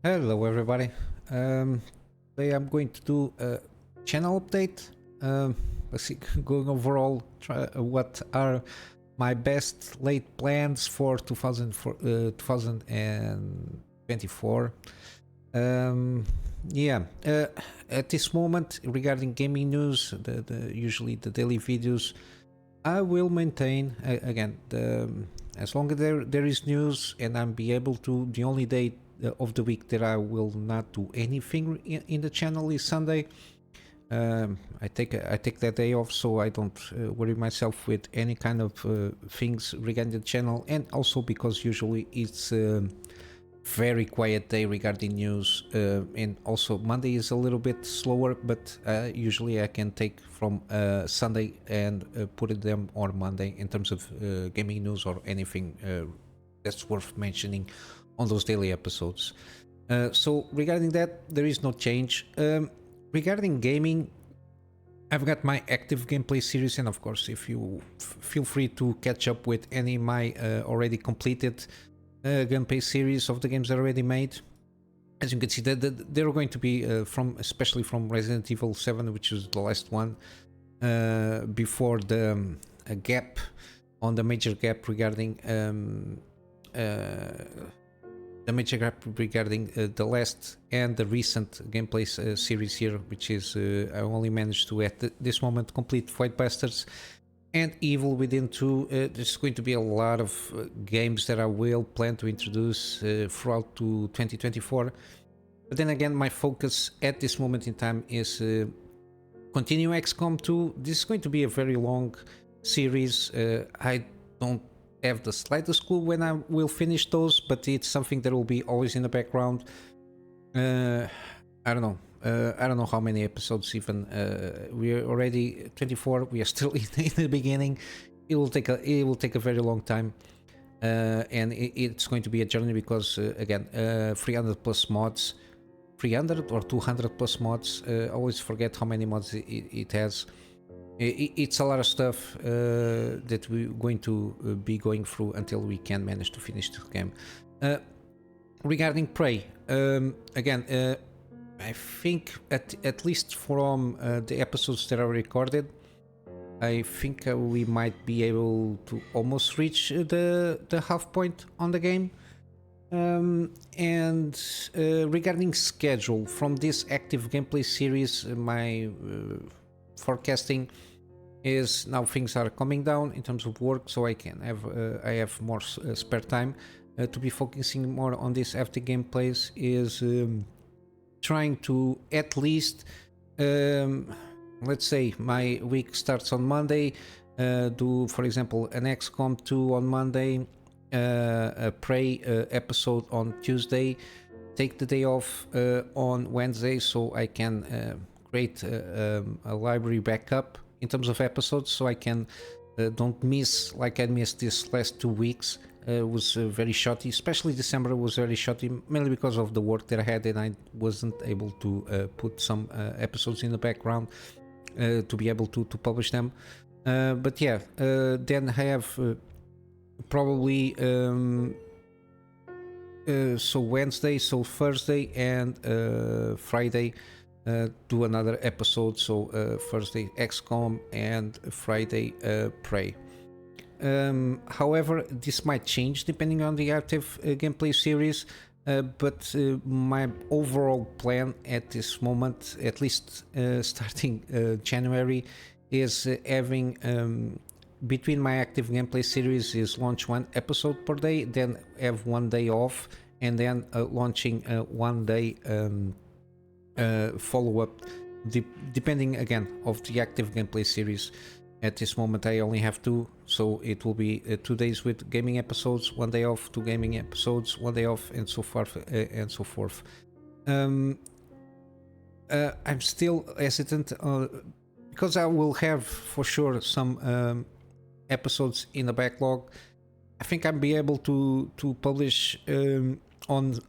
Hello everybody. Today I'm going to do a channel update. Basically going overall what are my best late plans for 2024. Yeah, at this moment regarding gaming news, usually the daily videos, I will maintain again as long as there is news and I'm be able to. The only day of the week that I will not do anything in the channel is Sunday. I take that day off so I don't worry myself with any kind of things regarding the channel, and also because usually it's very quiet day regarding news, and also Monday is a little bit slower, but usually I can take from Sunday and put them on Monday in terms of gaming news or anything that's worth mentioning on those daily episodes. So regarding that, there is no change. Regarding gaming, I've got my active gameplay series, and of course if you feel free to catch up with any of my already completed gameplay series of the games that are already made. As you can see, that they're going to be especially from Resident Evil 7, which is the last one before the gap on the major gap regarding the last and the recent gameplay series here, which is I only managed to at this moment complete Void Bastards and Evil Within 2. There's going to be a lot of games that I will plan to introduce throughout to 2024. But then again, my focus at this moment in time is continue XCOM 2. This is going to be a very long series. I don't have the slightest clue when I will finish those, but it's something that will be always in the background. I don't know. I don't know how many episodes even. We are already 24. We are still in the beginning. It will take a very long time, and it's going to be a journey because again, 300 plus mods, 300 or 200 plus mods. I always forget how many mods it has. It's a lot of stuff that we're going to be going through until we can manage to finish the game. Regarding Prey, again, I think at least from the episodes that are recorded, I think we might be able to almost reach the half point on the game. And regarding schedule from this active gameplay series, my forecasting is now things are coming down in terms of work, so I have more spare time to be focusing more on this after gameplays. Is trying to at least let's say my week starts on Monday, do for example an XCOM 2 on Monday, a Prey episode on Tuesday, take the day off on Wednesday so I can create a library backup in terms of episodes, so I can don't miss like I missed this last 2 weeks. Was very shoddy, especially December was very shoddy, mainly because of the work that I had and I wasn't able to put some episodes in the background to be able to publish them. But yeah, then I have probably so Wednesday, so Thursday and Friday do another episode. So Thursday XCOM and Friday Prey. However, this might change depending on the active gameplay series, but my overall plan at this moment, at least starting January, is having between my active gameplay series is launch 1 episode per day, then have 1 day off, and then launching 1 day follow-up, depending again of the active gameplay series. At this moment I only have 2, so it will be 2 days with gaming episodes, 1 day off, 2 gaming episodes, 1 day off, and so forth and so forth. I'm still hesitant because I will have for sure some episodes in the backlog. I think I'll be able to publish on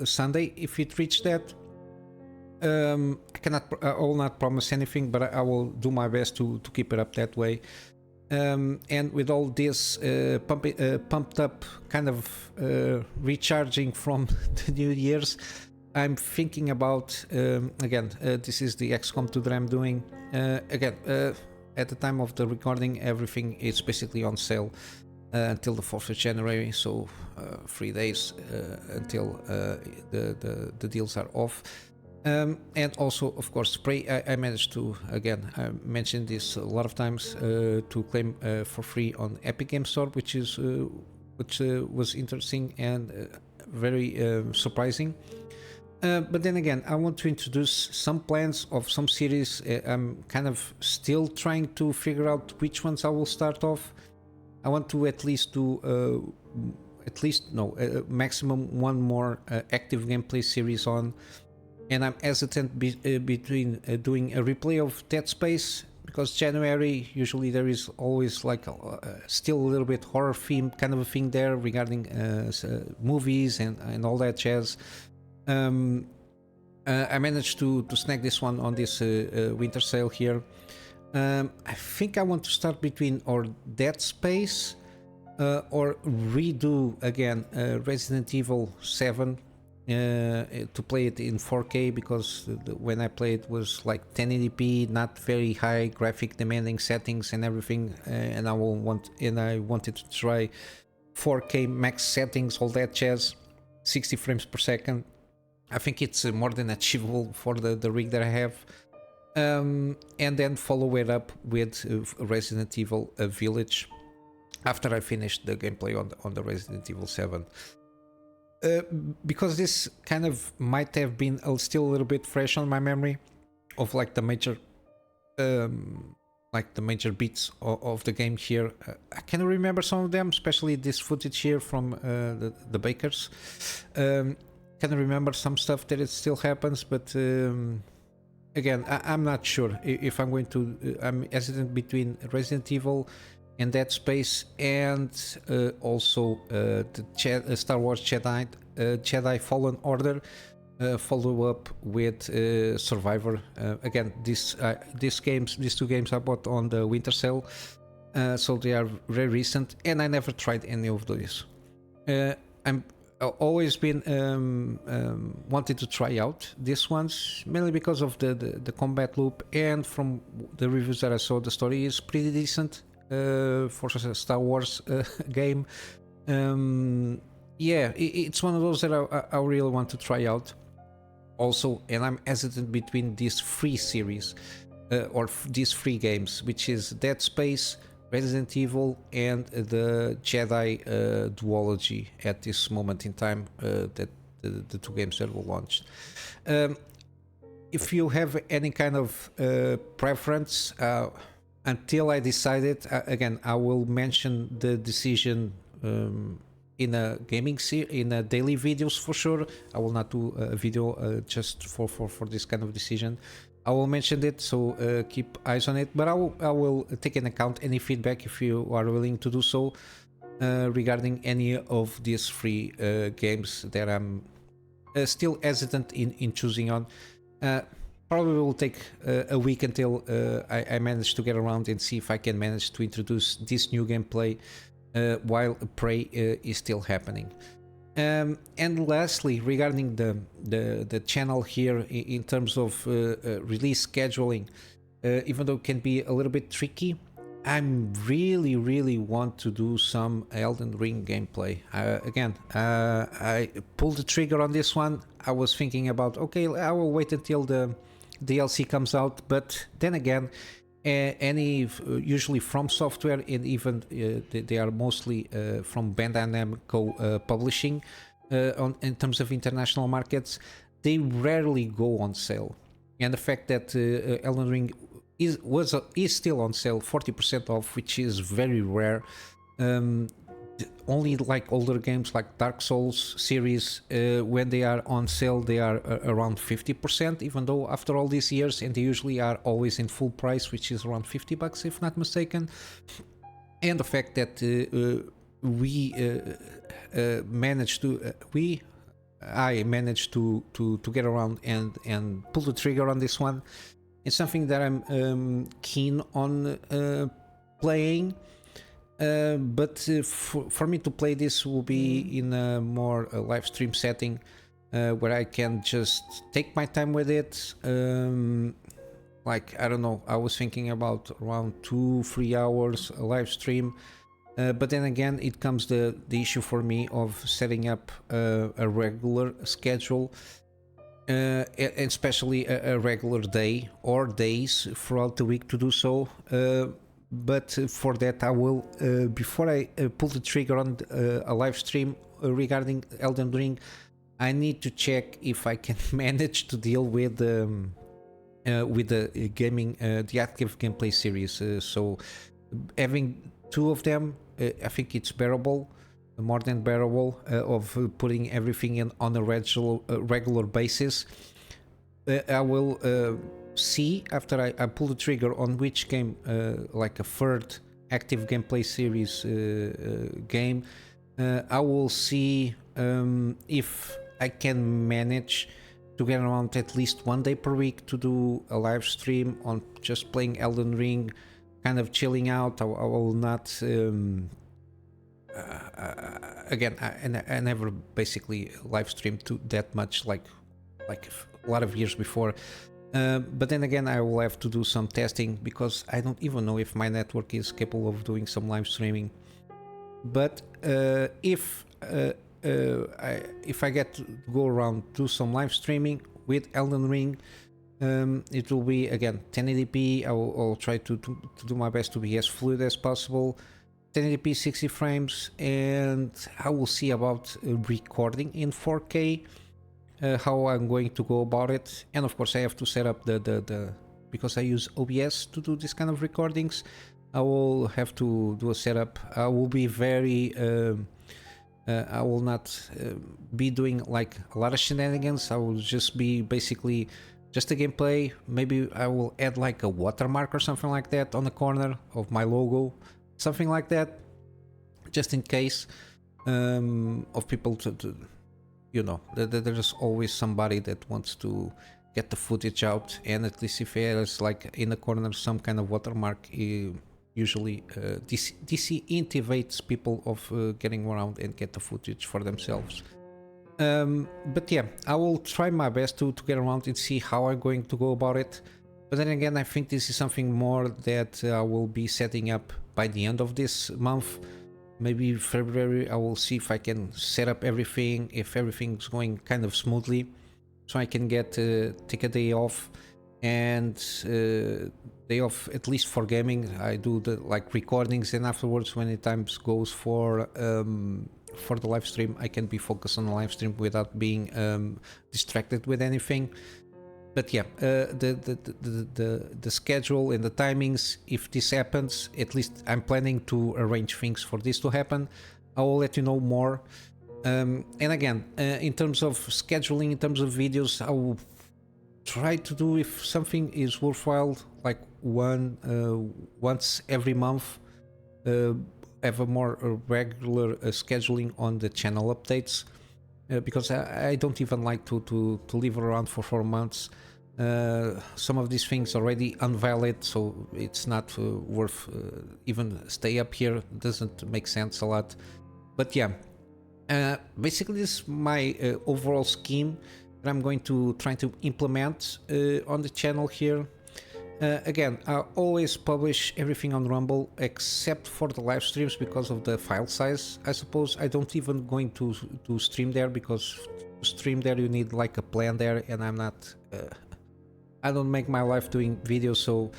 Sunday if it reaches that. I will not promise anything, but I will do my best to keep it up that way. And with all this pumped up kind of recharging from the New Year's, I'm thinking about again. This is the XCOM 2 that I'm doing. Again, at the time of the recording, everything is basically on sale until the 4th of January. So 3 days until the deals are off. And also, of course, Prey. I managed to, again, I mentioned this a lot of times, to claim for free on Epic Game Store, which was interesting and very surprising. But then again, I want to introduce some plans of some series. I'm kind of still trying to figure out which ones I will start off. I want to at least do maximum one more active gameplay series on. And I'm hesitant between doing a replay of Dead Space, because January usually there is always like still a little bit horror theme kind of a thing there regarding movies and all that jazz. I managed to snag this one on this winter sale here. I think I want to start between or Dead Space or redo again Resident Evil 7 to play it in 4K, because when I played it was like 1080p, not very high graphic demanding settings and everything, and I wanted to try 4K max settings, all that jazz, 60 frames per second. I think it's more than achievable for the rig that I have. And then follow it up with Resident Evil Village after I finished the gameplay on the Resident Evil 7. Because this kind of might have been still a little bit fresh on my memory of like the major beats of the game here. I can remember some of them, especially this footage here from the bakers. Can remember some stuff that it still happens, but again, I'm not sure if I'm going to. I'm hesitant between Resident Evil and Dead Space, and also the Star Wars Jedi Fallen Order follow up with Survivor. Again, these two games I bought on the winter sale, so they are very recent, and I never tried any of these. I'm always been wanted to try out these ones, mainly because of the combat loop, and from the reviews that I saw, the story is pretty decent for a Star Wars game. Yeah, it's one of those that I really want to try out also, and I'm hesitant between these three series or these three games, which is Dead Space, Resident Evil, and the Jedi duology at this moment in time, that the two games that were launched. If you have any kind of preference, until I decided, again, I will mention the decision in a in a daily videos for sure. I will not do a video just for this kind of decision. I will mention it, so keep eyes on it, but I will take into account any feedback if you are willing to do so regarding any of these three games that I'm still hesitant in choosing on. Probably will take a week until I manage to get around and see if I can manage to introduce this new gameplay while Prey is still happening. And lastly, regarding the channel here in terms of release scheduling, even though it can be a little bit tricky, I'm really want to do some Elden Ring gameplay. Again, I pulled the trigger on this one. I was thinking about, okay, I will wait until the DLC comes out, but then again, any usually from software, and even they are mostly from Bandai Namco publishing in terms of international markets, they rarely go on sale. And the fact that Elden Ring is still on sale 40% off, which is very rare. Only like older games like Dark Souls series, when they are on sale, they are around 50%, even though after all these years, and they usually are always in full price, which is around $50 if not mistaken. And the fact that I managed to get around and pull the trigger on this one. It's something that I'm keen on playing. For me to play this will be in a more live stream setting, where I can just take my time with it. Like, I don't know, I was thinking about around 2-3 hours a live stream. But then again, it comes the issue for me of setting up a regular schedule, especially a regular day or days throughout the week to do so. But for that, I will, before I pull the trigger on a live stream regarding Elden Ring, I need to check if I can manage to deal with the gaming, the active gameplay series. So having two of them, I think it's bearable, more than bearable, of putting everything in on a regular basis. I will see after I pull the trigger on which game, like a third active gameplay series game. I will see if I can manage to get around at least 1 day per week to do a live stream on just playing Elden Ring, kind of chilling out. I will not again, I never basically live streamed that much like a lot of years before. But then again, I will have to do some testing because I don't even know if my network is capable of doing some live streaming. But if I get to go around, do some live streaming with Elden Ring, it will be again 1080p. I'll try to do my best to be as fluid as possible. 1080p 60 frames, and I will see about recording in 4K, how I'm going to go about it. And of course I have to set up the because I use OBS to do this kind of recordings. I will have to do a setup. I will be very I will not be doing like a lot of shenanigans. I will just be basically just a gameplay. Maybe I will add like a watermark or something like that on the corner of my logo, something like that, just in case of people to you know, there's always somebody that wants to get the footage out, and at least if there's like in the corner some kind of watermark, usually deactivates people of getting around and get the footage for themselves. But yeah, I will try my best to get around and see how I'm going to go about it. But then again, I think this is something more that I will be setting up by the end of this month. Maybe February, I will see if I can set up everything, if everything's going kind of smoothly, so I can take a day off, and day off at least for gaming. I do the like recordings, and afterwards when the time goes for the live stream, I can be focused on the live stream without being distracted with anything. But yeah, the schedule and the timings, if this happens, at least I'm planning to arrange things for this to happen. I will let you know more. And again, in terms of scheduling, in terms of videos, I will try to do, if something is worthwhile, like once every month, have a more regular scheduling on the channel updates. Because I don't even like to live around for 4 months. Some of these things already invalid, so it's not worth even stay up here. It doesn't make sense a lot. But yeah, basically this is my overall scheme that I'm going to try to implement on the channel here. Again, I always publish everything on Rumble except for the live streams because of the file size. I suppose I don't even going to stream there, because to stream there you need like a plan there, and I'm not I don't make my life doing videos. So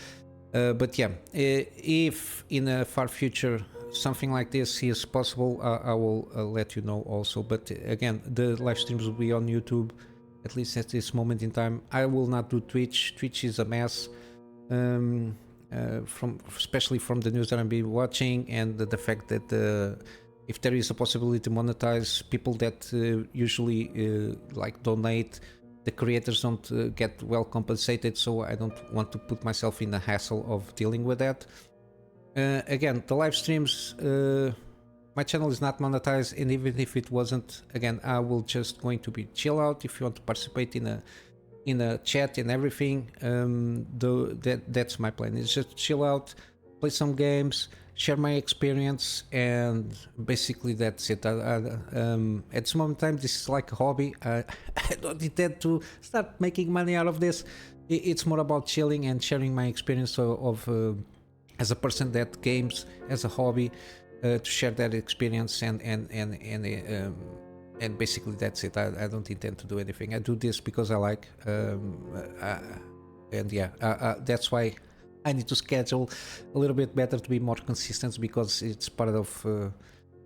but yeah, if in a far future something like this is possible, I will let you know also. But again, the live streams will be on YouTube, at least at this moment in time. I will not do Twitch is a mess. Especially from the news that I've been watching, and the fact that if there is a possibility to monetize, people that usually like donate, the creators don't get well compensated, so I don't want to put myself in the hassle of dealing with that. Again, the live streams, my channel is not monetized, and even if it wasn't, again, I will just going to be chill out. If you want to participate in a chat and everything, that's my plan. It's just chill out, play some games, share my experience, and basically that's it. At this moment in time, this is like a hobby. I don't intend to start making money out of this. It's more about chilling and sharing my experience of as a person that games as a hobby, to share that experience, and basically that's it. I don't intend to do anything. I do this because I like, and yeah, that's why I need to schedule a little bit better to be more consistent, because it's part of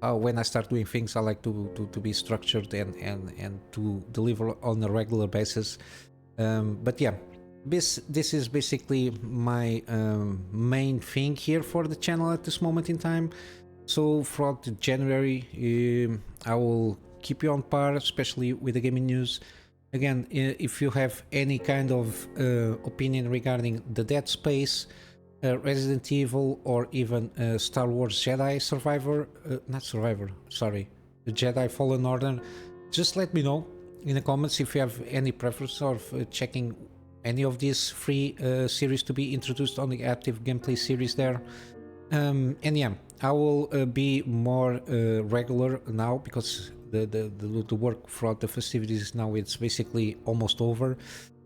when I start doing things, I like to be structured and to deliver on a regular basis. But yeah, this is basically my main thing here for the channel at this moment in time. So throughout January, I will keep you on par, especially with the gaming news. Again, if you have any kind of opinion regarding the Dead Space, Resident Evil, or even Star Wars Jedi Survivor, not Survivor, sorry, the Jedi Fallen Order, just let me know in the comments if you have any preference of checking any of these free series to be introduced on the active gameplay series there. And yeah, I will be more regular now, because the work throughout the festivities now, it's basically almost over.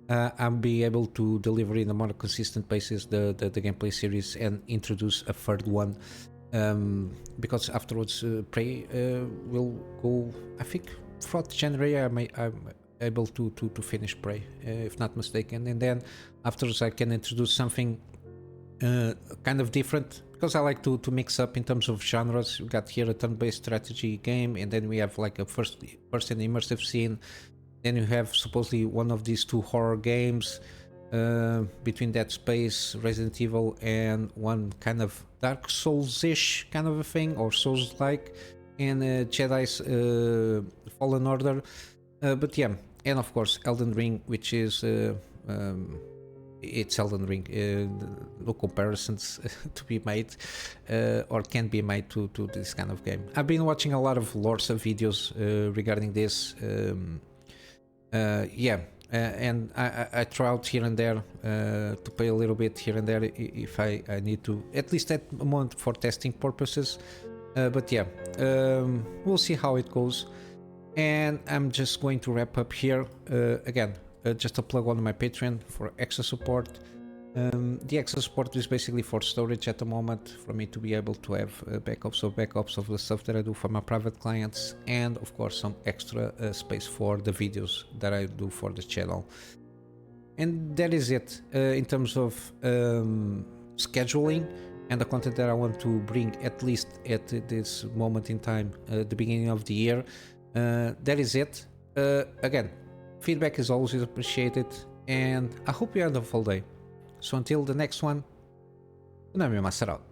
I'll be able to deliver in a more consistent basis the gameplay series and introduce a third one, because afterwards Prey will go, I think throughout January I'm able to finish Prey, if not mistaken, and then afterwards I can introduce something kind of different, because I like to mix up in terms of genres. We got here a turn-based strategy game, and then we have like a first-person immersive scene. Then you have supposedly one of these two horror games, between Dead Space, Resident Evil, and one kind of Dark Souls-ish kind of a thing, or Souls-like, and Jedi's Fallen Order. But yeah, and of course Elden Ring, which is it's Elden Ring. No comparisons to be made, or can be made to this kind of game. I've been watching a lot of Lorsa videos regarding this. Yeah, and I try out here and there to play a little bit here and there if I need to, at least at the moment, for testing purposes. But yeah, we'll see how it goes. And I'm just going to wrap up here. Again, just a plug on my Patreon for extra support. The extra support is basically for storage at the moment, for me to be able to have backups of the stuff that I do for my private clients, and of course some extra space for the videos that I do for the channel. And that is it in terms of scheduling and the content that I want to bring, at least at this moment in time, the beginning of the year. That is it. Again, feedback is always appreciated, and I hope you have a full day. So until the next one, Kunamy Master out.